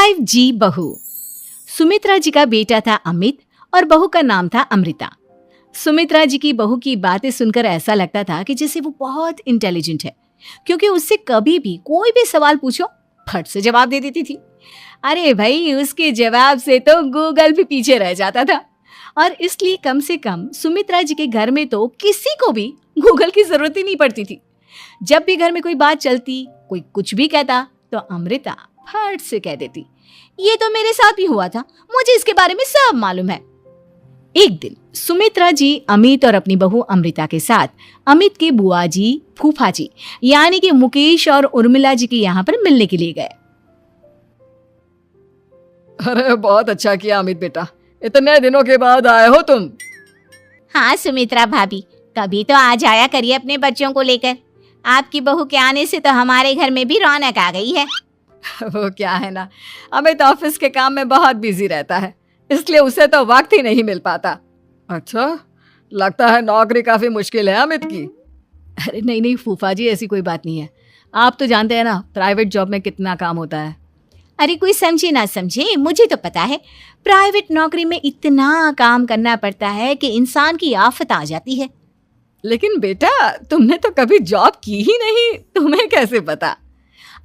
5G बहू। सुमित्रा जी का बेटा था अमित और बहू का नाम था अमृता। सुमित्रा जी की बहू की बातें सुनकर ऐसा लगता था कि जैसे वो बहुत इंटेलिजेंट है, क्योंकि उससे कभी भी कोई भी सवाल पूछो फट से जवाब दे देती थी। अरे भाई, उसके जवाब से तो गूगल भी पीछे रह जाता था। और इसलिए कम से कम सुमित्रा जी के घर में तो किसी को भी गूगल की जरूरत ही नहीं पड़ती थी। जब भी घर में कोई बात चलती, कोई कुछ भी कहता, तो अमृता फट से कह देती, ये तो मेरे साथ भी हुआ था, मुझे इसके बारे में सब मालूम है। एक दिन सुमित्रा जी अमित और अपनी बहू अमृता के साथ अमित के बुआ जी, फूफा जी यानी कि मुकेश और उर्मिला जी के यहाँ पर मिलने के लिए गए। अरे बहुत अच्छा किया अमित बेटा, इतने दिनों के बाद आए हो तुम। हाँ सुमित्रा भाभी, कभी तो आ जाया करिए अपने बच्चों को लेकर। आपकी बहू के आने से तो हमारे घर में भी रौनक आ गई है। वो क्या है ना, अमित ऑफिस के काम में बहुत बिजी रहता है, इसलिए उसे तो वक्त ही नहीं मिल पाता। अच्छा, लगता है नौकरी काफी मुश्किल है अमित की। अरे नहीं नहीं फूफा जी, ऐसी कोई बात नहीं है। आप तो जानते हैं ना प्राइवेट जॉब में कितना काम होता है। अरे कोई समझे ना समझे, मुझे तो पता है प्राइवेट नौकरी में इतना काम करना पड़ता है कि इंसान की आफत आ जाती है। लेकिन बेटा, तुमने तो कभी जॉब की ही नहीं, तुम्हें कैसे पता?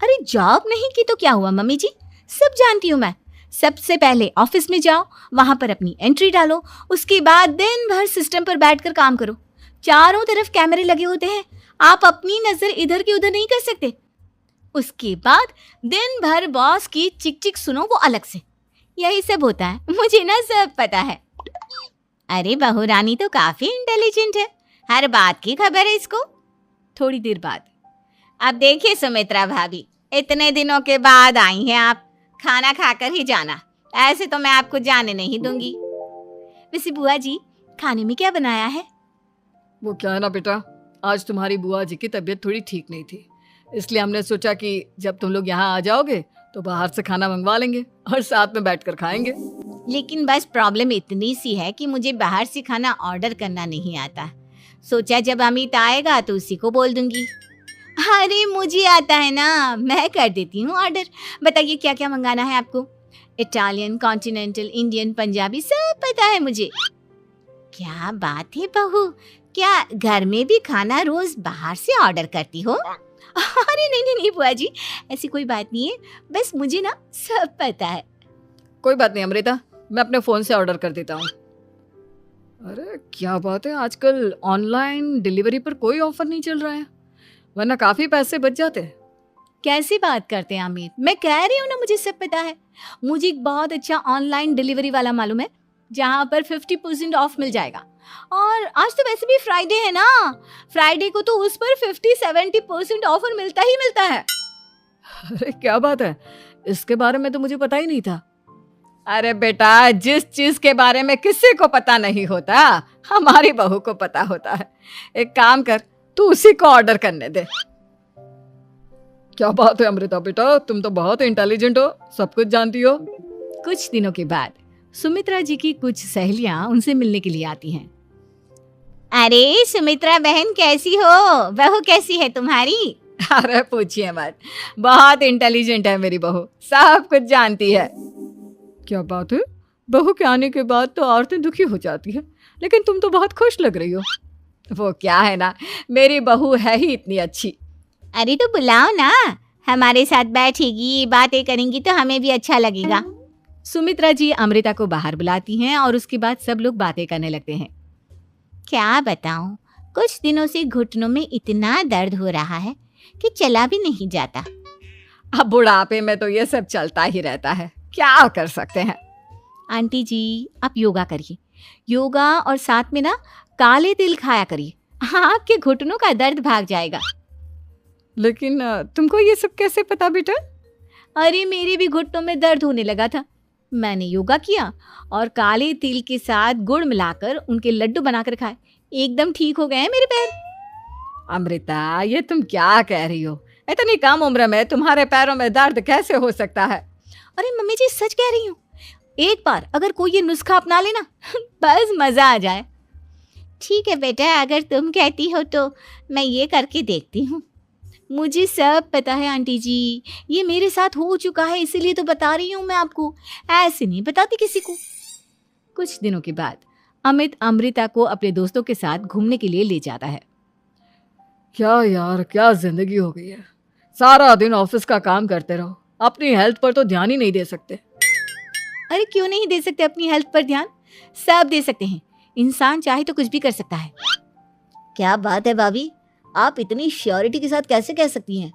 अरे जॉब नहीं की तो क्या हुआ मम्मी जी, सब जानती हूँ मैं। सबसे पहले ऑफिस में जाओ, वहां पर अपनी एंट्री डालो, उसके बाद दिन भर सिस्टम पर बैठकर काम करो। चारों तरफ कैमरे लगे होते हैं, आप अपनी नजर इधर की उधर नहीं कर सकते। उसके बाद दिन भर बॉस की चिक चिक सुनो, वो अलग से। यही सब होता है, मुझे ना सब पता है। अरे बहू रानी तो काफी इंटेलिजेंट है, हर बात की खबर है इसको। थोड़ी देर बाद, अब देखिए सुमित्रा भाभी, इतने दिनों के बाद आई हैं आप, खाना खाकर ही जाना, ऐसे तो मैं आपको जाने नहीं दूंगी। वैसे बुआ जी, खाने में क्या बनाया है? वो क्या है ना बेटा, आज तुम्हारी बुआ जी की तबीयत थोड़ी ठीक नहीं थी, इसलिए हमने सोचा कि जब तुम लोग यहाँ आ जाओगे तो बाहर से खाना मंगवा लेंगे और साथ में बैठकर खाएंगे। लेकिन बस प्रॉब्लम इतनी सी है कि मुझे बाहर से खाना ऑर्डर करना नहीं आता। सोचा जब अमित आएगा तो उसी को बोल दूंगी। अरे मुझे आता है ना, मैं कर देती हूँ ऑर्डर। बताइए क्या क्या मंगाना है आपको? इटालियन, कॉन्टिनेंटल, इंडियन, पंजाबी, सब पता है मुझे। क्या बात है बहू, क्या घर में भी खाना रोज बाहर से ऑर्डर करती हो? अरे नहीं नहीं नहीं बुआ जी, ऐसी कोई बात नहीं है, बस मुझे ना सब पता है। कोई बात नहीं अमृता, मैं अपने फोन से ऑर्डर कर देता हूँ। अरे क्या बात है, आजकल ऑनलाइन डिलीवरी पर कोई ऑफर नहीं चल रहा है, वरना काफी पैसे बच जाते हैं। कैसी बात करते हैं अमित, मैं कह रही हूँ ना मुझे सब पता है। मुझे एक बहुत अच्छा ऑनलाइन डिलीवरी वाला मालूम है, जहाँ पर 50% ऑफ मिल जाएगा। और आज तो वैसे भी फ्राइडे है ना, फ्राइडे को तो उस पर 50-70% ऑफर मिलता ही मिलता है। अरे क्या बात है, इसके बारे में तो मुझे पता ही नहीं था। अरे बेटा, जिस चीज के बारे में किसी को पता नहीं होता, हमारी बहू को पता होता है। एक काम कर, तू उसी को ऑर्डर करने दे। क्या बात है अमृता बेटा, तुम तो बहुत इंटेलिजेंट हो, सब कुछ जानती हो। कुछ दिनों के बाद सुमित्रा जी की कुछ सहेलियां उनसे मिलने के लिए आती हैं। अरे सुमित्रा बहन कैसी हो, बहू कैसी है तुम्हारी? अरे पूछिए मत, बहुत इंटेलिजेंट है मेरी बहू, सब कुछ जानती है। क्या बात है, बहू के आने के बाद तो औरतें दुखी हो जाती है, लेकिन तुम तो बहुत खुश लग रही हो। वो क्या है ना, मेरी बहू है ही इतनी अच्छी। अरे तो बुलाओ ना, हमारे साथ बैठेगी, बातें करेंगी तो हमें भी अच्छा लगेगा। सुमित्रा जी अमृता को बाहर बुलाती हैं और उसके बाद सब लोग बातें करने लगते हैं। क्या बताऊं, कुछ दिनों से घुटनों में इतना दर्द हो रहा है कि चला भी नहीं जाता। अब बुढ़ापे में तो ये सब चलता ही रहता है, क्या कर सकते हैं। आंटी जी, आप योगा करिए, योगा और साथ में ना काले तिल खाया करिए, आपके घुटनों का दर्द भाग जाएगा। लेकिन तुमको ये सब कैसे पता बेटा? अरे मेरे भी घुटनों में दर्द होने लगा था, मैंने योगा किया और काले तिल के साथ गुड़ मिलाकर उनके लड्डू बनाकर खाए, एकदम ठीक हो गए हैं मेरे पैर। अमृता, ये तुम क्या कह रही हो? इतनी कम उम्र में तुम्हारे पैरों में दर्द कैसे हो सकता है? अरे मम्मी जी, सच कह रही हूँ, एक बार अगर कोई ये नुस्खा अपना लेना बस मजा आ जाए। ठीक है बेटा, अगर तुम कहती हो तो मैं ये करके देखती हूँ। मुझे सब पता है आंटी जी, ये मेरे साथ हो चुका है, इसीलिए तो बता रही हूँ मैं आपको, ऐसे नहीं बताती किसी को। कुछ दिनों के बाद अमित अमृता को अपने दोस्तों के साथ घूमने के लिए ले जाता है। क्या यार, क्या जिंदगी हो गई है। सारा दिन ऑफिस का काम करते रहो, अपनी हेल्थ पर तो ध्यान ही नहीं दे सकते। अरे क्यों नहीं दे सकते अपनी हेल्थ पर ध्यान, सब दे सकते हैं, इंसान चाहे तो कुछ भी कर सकता है। क्या बात है भाभी, आप इतनी श्योरिटी के साथ कैसे कह सकती हैं?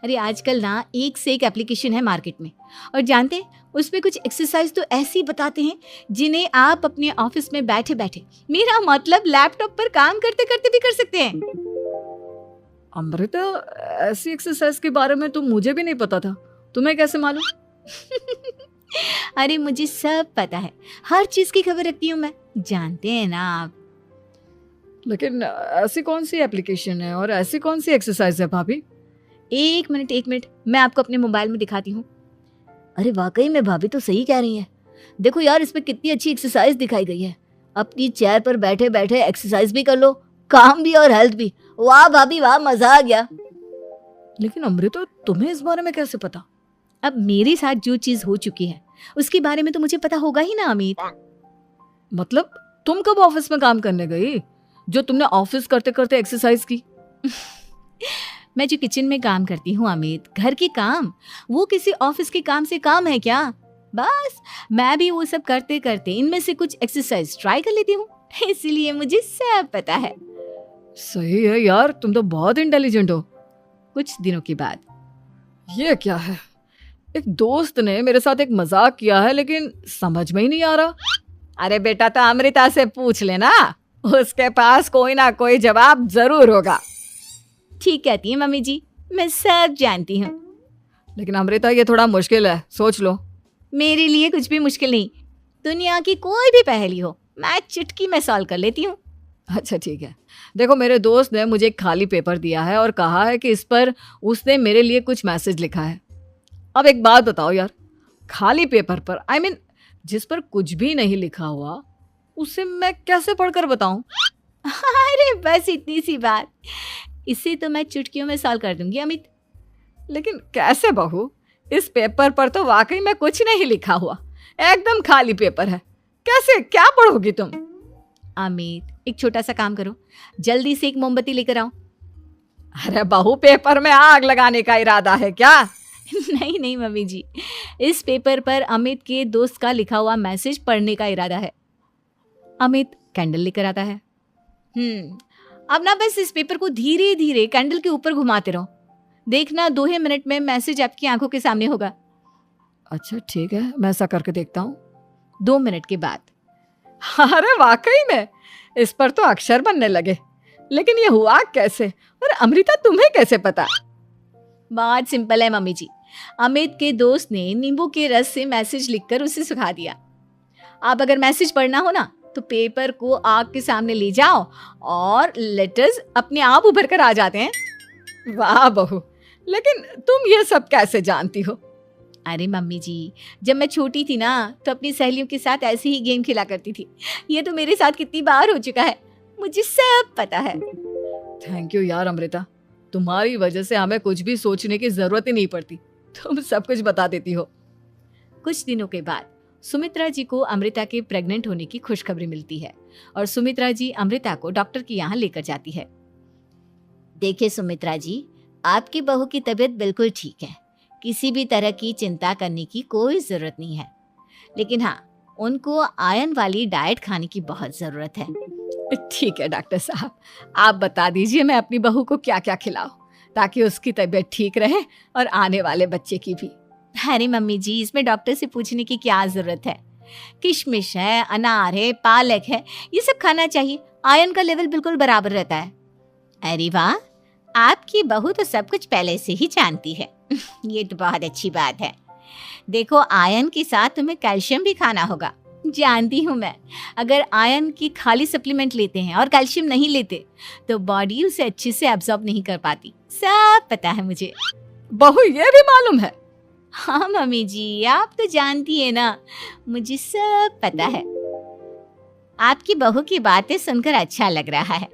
अरे आजकल ना एक से एक एप्लीकेशन है मार्केट में, और जानते हैं उसमें कुछ एक्सरसाइज तो ऐसी बताते हैं जिन्हें आप अपने ऑफिस में बैठे बैठे, मेरा मतलब लैपटॉप पर काम करते करते भी कर सकते हैं। अमृता, ऐसी एक्सरसाइज के बारे में तो मुझे भी नहीं पता था, तुम्हें कैसे मालूम? अरे मुझे सब पता है, हर चीज की खबर रखती हूँ मैं, जानते हैं ना आप। लेकिन ऐसी कौन सी एप्लीकेशन है और ऐसी कौन सी एक्सरसाइज है भाभी? एक मिनट, मैं आपको अपने मोबाइल में दिखाती हूँ। अरे वाकई में भाभी तो सही कह रही हैं। देखो यार, इसमें कितनी अच्छी एक्सरसाइज दिखाई गई है। अपनी चेयर पर बैठे बैठे एक्सरसाइज भी कर लो, काम भी और हेल्थ भी। वाह भाभी वाह, मजा आ गया। लेकिन अमृता, तुम्हें इस बारे में कैसे पता? अब मेरे साथ जो चीज हो चुकी है उसके बारे में तो मुझे पता होगा ही ना अमित। मतलब तुम कब ऑफिस में काम करने गई जो तुमने ऑफिस करते करते एक्सरसाइज की? मैं जो किचन में काम करती हूँ अमित, घर के काम, वो किसी ऑफिस के काम से काम है क्या? बस मैं भी वो सब करते करते इनमें से कुछ एक्सरसाइज ट्राई कर लेती हूँ, इसीलिए मुझे सब पता है। सही है यार, तुम तो बहुत इंटेलिजेंट हो। कुछ दिनों के बाद ये क्या है, एक दोस्त ने मेरे साथ एक मजाक किया है लेकिन समझ में ही नहीं आ रहा। अरे बेटा, तो अमृता से पूछ लेना, उसके पास कोई ना कोई जवाब जरूर होगा। ठीक कहती है मम्मी जी, मैं सब जानती हूँ। लेकिन अमृता, ये थोड़ा मुश्किल है, सोच लो। मेरे लिए कुछ भी मुश्किल नहीं, दुनिया की कोई भी पहेली हो मैं चुटकी में सॉल्व कर लेती हूँ। अच्छा ठीक है, देखो मेरे दोस्त ने मुझे एक खाली पेपर दिया है और कहा है कि इस पर उसने मेरे लिए कुछ मैसेज लिखा है। अब एक बात बताओ यार, खाली पेपर पर, I mean, जिस पर कुछ भी नहीं लिखा हुआ, उसे मैं कैसे पढ़कर बताऊं? अरे बस इतनी सी बात, इसे तो मैं चुटकियों में सॉल्व कर दूंगी अमित। लेकिन कैसे बहू, इस पेपर पर तो वाकई में कुछ नहीं लिखा हुआ, एकदम खाली पेपर है, कैसे, क्या पढ़ोगी तुम? अमित, एक छोटा सा काम करो, जल्दी से एक मोमबत्ती लेकर आओ। अरे बहू, पेपर में आग लगाने का इरादा है क्या? नहीं नहीं मम्मी जी, इस पेपर पर अमित के दोस्त का लिखा हुआ मैसेज पढ़ने का इरादा है। अमित कैंडल लेकर आता है। अब ना बस इस पेपर को धीरे धीरे कैंडल के ऊपर घुमाते रहो, देखना 2 ही मिनट में मैसेज आपकी आंखों के सामने होगा। अच्छा ठीक है, मैं ऐसा करके देखता हूँ। 2 मिनट के बाद, अरे वाकई में इस पर तो अक्षर बनने लगे, लेकिन ये हुआ कैसे? और अमृता, तुम्हें कैसे पता? बहुत सिंपल है मम्मी जी, अमित के दोस्त ने नींबू के रस से मैसेज लिखकर उसे सुखा दिया। अब अगर मैसेज पढ़ना हो ना तो पेपर को आग के सामने ले जाओ और लेटर्स अपने आप उभर कर आ जाते हैं। वाह बहू, लेकिन तुम ये सब कैसे जानती हो? अरे मम्मी जी, जब मैं छोटी थी ना तो अपनी सहेलियों के साथ ऐसे ही गेम खेला करती थी। ये तो मेरे साथ कितनी बार हो चुका है, मुझे सब पता है। थैंक यू यार अमृता, तुम्हारी वजह से हमें कुछ भी सोचने की जरूरत ही नहीं पड़ती, तुम सब कुछ बता देती हो। कुछ दिनों के बाद सुमित्रा जी को अमृता के प्रेग्नेंट होने की खुशखबरी मिलती है और सुमित्रा जी अमृता को डॉक्टर के यहाँ लेकर जाती है। देखिए सुमित्रा जी, आपकी बहू की तबीयत बिल्कुल ठीक है, किसी भी तरह की चिंता करने की कोई ज़रूरत नहीं है, लेकिन हाँ, उनको आयरन वाली डाइट खाने की बहुत ज़रूरत है। ठीक है डॉक्टर साहब, आप बता दीजिए मैं अपनी बहू को क्या क्या खिलाऊं ताकि उसकी तबीयत ठीक रहे और आने वाले बच्चे की भी। अरे मम्मी जी, इसमें डॉक्टर से पूछने की क्या ज़रूरत है, किशमिश है, अनार है, पालक है, ये सब खाना चाहिए, आयरन का लेवल बिल्कुल बराबर रहता है। अरे वाह, आपकी बहू तो सब कुछ पहले से ही जानती है। ये तो बहुत अच्छी बात है। देखो, आयरन के साथ तुम्हें कैल्शियम भी खाना होगा। जानती हूँ मैं, अगर आयरन की खाली सप्लीमेंट लेते हैं और कैल्शियम नहीं लेते तो बॉडी उसे अच्छे से एब्जॉर्ब नहीं कर पाती, सब पता है मुझे। बहू, ये भी मालूम है? हाँ मम्मी जी, आप तो जानती है ना, मुझे सब पता है। आपकी बहू की बातें सुनकर अच्छा लग रहा है,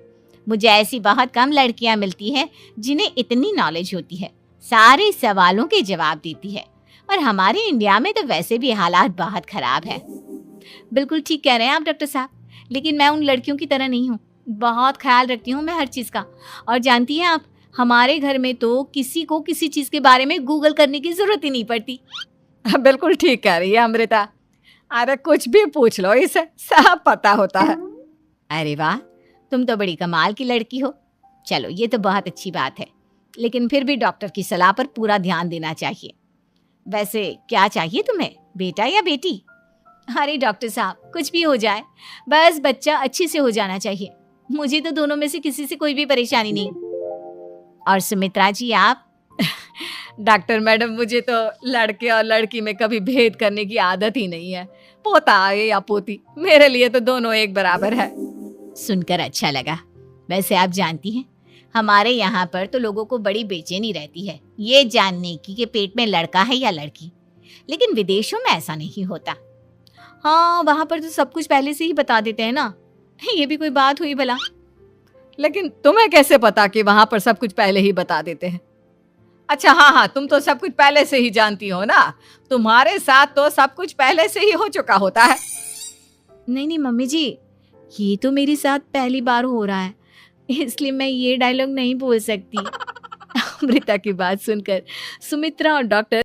मुझे ऐसी बहुत कम लड़कियां मिलती हैं जिन्हें इतनी नॉलेज होती है, सारे सवालों के जवाब देती है। और हमारे इंडिया में तो वैसे भी हालात बहुत खराब है। बिल्कुल ठीक कह रहे हैं आप डॉक्टर साहब, लेकिन मैं उन लड़कियों की तरह नहीं हूँ। बहुत ख्याल रखती हूँ मैं हर चीज़ का। और जानती हैं आप, हमारे घर में तो किसी को किसी चीज़ के बारे में गूगल करने की ज़रूरत ही नहीं पड़ती। बिल्कुल ठीक कह रही है अमृता। अरे कुछ भी पूछ लो, इसे सब पता होता है। अरे वाह, तुम तो बड़ी कमाल की लड़की हो। चलो, ये तो बहुत अच्छी बात है, लेकिन फिर भी डॉक्टर की सलाह पर पूरा ध्यान देना चाहिए। वैसे क्या चाहिए तुम्हें, बेटा या बेटी? अरे डॉक्टर साहब, कुछ भी हो जाए, बस बच्चा अच्छे से हो जाना चाहिए। मुझे तो दोनों में से किसी से कोई भी परेशानी नहीं। और सुमित्रा जी, आप? डॉक्टर मैडम, मुझे तो लड़के और लड़की में कभी भेद करने की आदत ही नहीं है। पोता आए या पोती, मेरे लिए तो दोनों एक बराबर है। सुनकर अच्छा लगा। वैसे आप जानती हैं, हमारे यहाँ पर तो लोगों को बड़ी बेचैनी रहती है ये जानने की कि पेट में लड़का है या लड़की, लेकिन विदेशों में ऐसा नहीं होता। हाँ, वहाँ पर तो सब कुछ पहले से ही बता देते हैं ना। ये भी कोई बात हुई भला? लेकिन तुम्हें कैसे पता कि वहां पर सब कुछ पहले ही बता देते हैं? अच्छा, हाँ, तुम तो सब कुछ पहले से ही जानती हो ना। तुम्हारे साथ तो सब कुछ पहले से ही हो चुका होता है। नहीं मम्मी जी, ये तो मेरे साथ पहली बार हो रहा है, इसलिए मैं ये डायलॉग नहीं बोल सकती। अमृता की बात सुनकर सुमित्रा और डॉक्टर